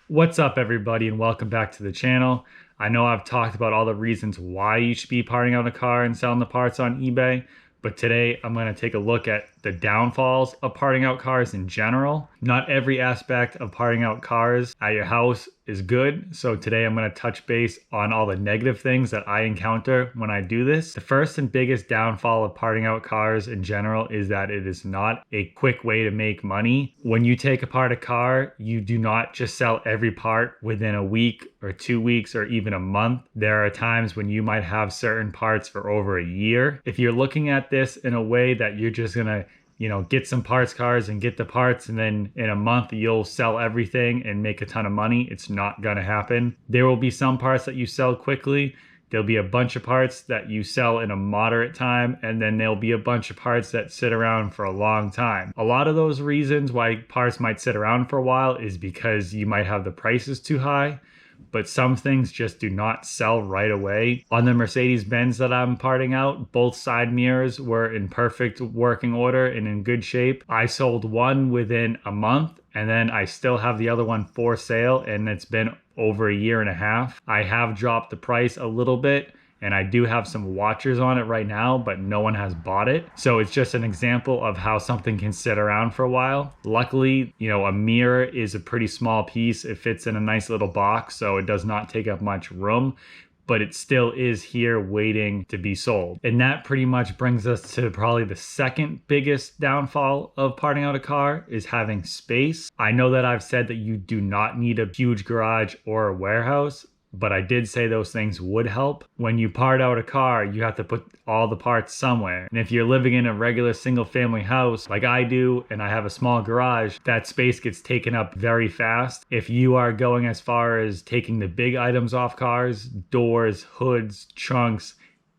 What's up, everybody, and welcome back to the channel. I know I've talked about all the reasons why you should be parting out a car and selling the parts on eBay, but today I'm going to take a look at the downfalls of parting out cars in general. Not every aspect of parting out cars at your house is good, so today I'm going to touch base on all the negative things that I encounter when I do this. The first and biggest downfall of parting out cars in general is that it is not a quick way to make money. When you take apart a car, you do not just sell every part within a week or 2 weeks or even a month. There are times when you might have certain parts for over a year. If you're looking at this in a way that you're just going to get some parts cars and get the parts, and then in a month you'll sell everything and make a ton of money, it's not going to happen. There will be some parts that you sell quickly. There'll be a bunch of parts that you sell in a moderate time, and then there'll be a bunch of parts that sit around for a long time. A lot of those reasons why parts might sit around for a while is because you might have the prices too high, but some things just do not sell right away. On the Mercedes-Benz that I'm parting out, both side mirrors were in perfect working order and in good shape. I sold one within a month, and then I still have the other one for sale, and it's been over a year and a half. I have dropped the price a little bit, and I do have some watchers on it right now, but no one has bought it. So it's just an example of how something can sit around for a while. Luckily, a mirror is a pretty small piece. It fits in a nice little box, so it does not take up much room, but it still is here waiting to be sold. And that pretty much brings us to probably the second biggest downfall of parting out a car is having space. I know that I've said that you do not need a huge garage or a warehouse, but I did say those things would help. When you part out a car, you have to put all the parts somewhere. And if you're living in a regular single family house like I do, and I have a small garage, that space gets taken up very fast. If you are going as far as taking the big items off cars, doors, hoods, trunks,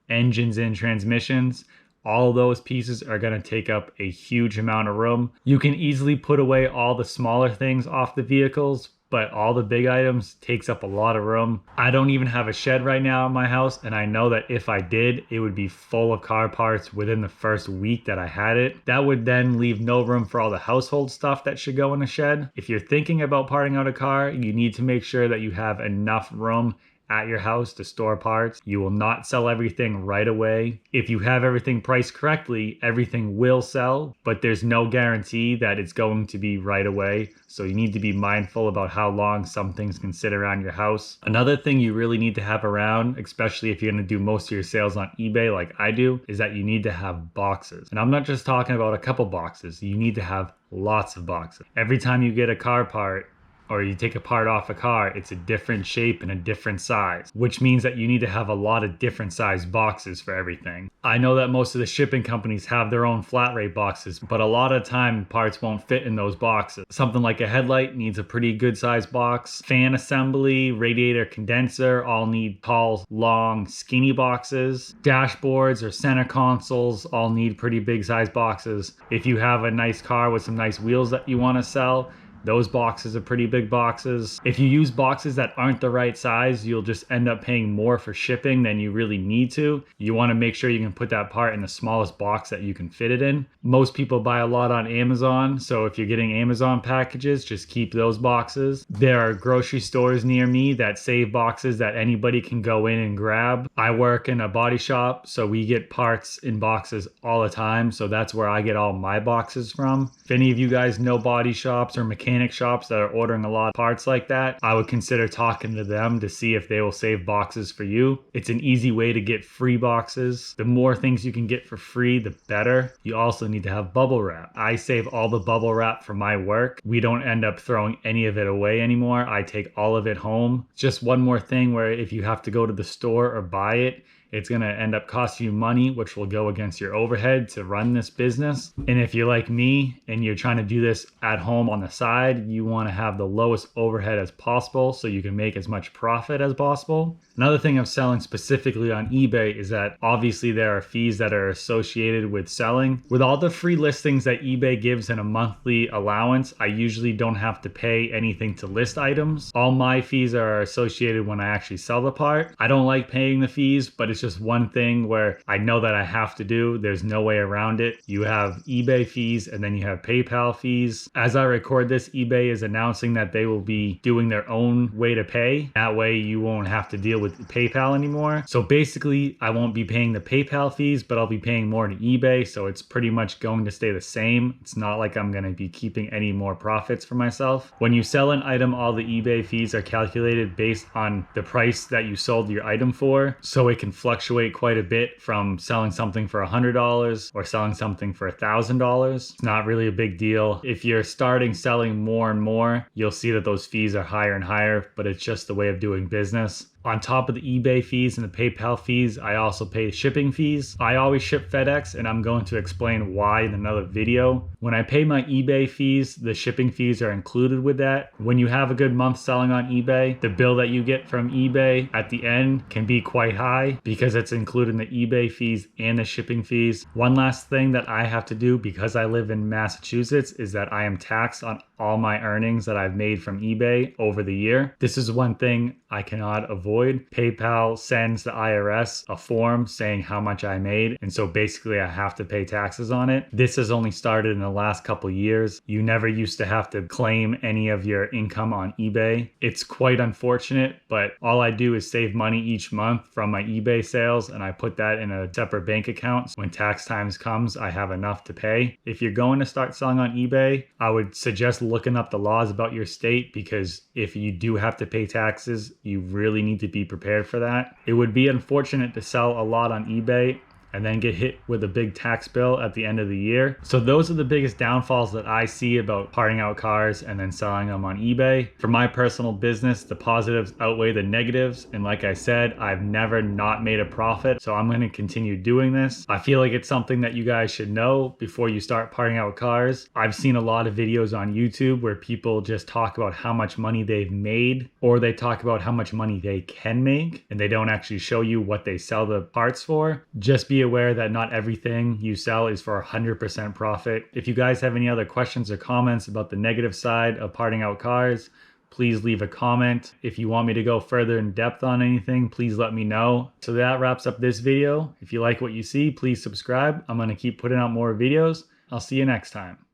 engines and transmissions, all those pieces are going to take up a huge amount of room. You can easily put away all the smaller things off the vehicles, but all the big items takes up a lot of room. I don't even have a shed right now in my house, and I know that if I did, it would be full of car parts within the first week that I had it. That would then leave no room for all the household stuff that should go in a shed. If you're thinking about parting out a car, you need to make sure that you have enough room at your house to store parts. You will not sell everything right away. If you have everything priced correctly, everything will sell, but there's no guarantee that it's going to be right away. So you need to be mindful about how long some things can sit around your house. Another thing you really need to have around, especially if you're going to do most of your sales on eBay like I do, is that you need to have boxes. And I'm not just talking about a couple boxes. You need to have lots of boxes. Every time you get a car part, or you take a part off a car, it's a different shape and a different size, which means that you need to have a lot of different size boxes for everything. I know that most of the shipping companies have their own flat rate boxes, but a lot of time parts won't fit in those boxes. Something like a headlight needs a pretty good size box. Fan assembly, radiator condenser all need tall, long, skinny boxes. Dashboards or center consoles all need pretty big size boxes. If you have a nice car with some nice wheels that you want to sell, those boxes are pretty big boxes. If you use boxes that aren't the right size, you'll just end up paying more for shipping than you really need to. You want to make sure you can put that part in the smallest box that you can fit it in. Most people buy a lot on Amazon, so if you're getting Amazon packages, just keep those boxes. There are grocery stores near me that save boxes that anybody can go in and grab. I work in a body shop, so we get parts in boxes all the time, so that's where I get all my boxes from. If any of you guys know body shops or mechanic shops that are ordering a lot of parts like that, I would consider talking to them to see if they will save boxes for you. It's an easy way to get free boxes. The more things you can get for free, the better. You also need to have bubble wrap. I save all the bubble wrap for my work. We don't end up throwing any of it away anymore. I take all of it home. Just one more thing where if you have to go to the store or buy it, it's going to end up costing you money, which will go against your overhead to run this business. And if you're like me and you're trying to do this at home on the side, you want to have the lowest overhead as possible so you can make as much profit as possible. Another thing of selling specifically on eBay is that obviously there are fees that are associated with selling. With all the free listings that eBay gives in a monthly allowance, I usually don't have to pay anything to list items. All my fees are associated when I actually sell the part. I don't like paying the fees, but it's just one thing where I know that I have to do. There's no way around it. You have eBay fees and then you have PayPal fees. As I record this, eBay is announcing that they will be doing their own way to pay. That way you won't have to deal with PayPal anymore. So basically I won't be paying the PayPal fees, but I'll be paying more to eBay. So it's pretty much going to stay the same. It's not like I'm going to be keeping any more profits for myself. When you sell an item, all the eBay fees are calculated based on the price that you sold your item for. So it can fluctuate quite a bit from selling something for $100 or selling something for $1,000. It's not really a big deal. If you're starting selling more and more, you'll see that those fees are higher and higher, but it's just the way of doing business. On top of the eBay fees and the PayPal fees, I also pay shipping fees. I always ship FedEx, and I'm going to explain why in another video. When I pay my eBay fees, the shipping fees are included with that. When you have a good month selling on eBay, the bill that you get from eBay at the end can be quite high because it's including the eBay fees and the shipping fees. One last thing that I have to do because I live in Massachusetts is that I am taxed on all my earnings that I've made from eBay over the year. This is one thing I cannot avoid. PayPal sends the IRS a form saying how much I made, and so basically I have to pay taxes on it. This has only started in the last couple years. You never used to have to claim any of your income on eBay. It's quite unfortunate, but all I do is save money each month from my eBay sales, and I put that in a separate bank account. When tax times comes, I have enough to pay. If you're going to start selling on eBay, I would suggest looking up the laws about your state, because if you do have to pay taxes, you really need to be prepared for that. It would be unfortunate to sell a lot on eBay and then get hit with a big tax bill at the end of the year. So those are the biggest downfalls that I see about parting out cars and then selling them on eBay. For my personal business, the positives outweigh the negatives. And like I said, I've never not made a profit. So I'm going to continue doing this. I feel like it's something that you guys should know before you start parting out cars. I've seen a lot of videos on YouTube where people just talk about how much money they've made, or they talk about how much money they can make, and they don't actually show you what they sell the parts for. Just be aware that not everything you sell is for 100% profit. If you guys have any other questions or comments about the negative side of parting out cars, please leave a comment. If you want me to go further in depth on anything, please let me know. So that wraps up this video. If you like what you see, please subscribe. I'm going to keep putting out more videos. I'll see you next time.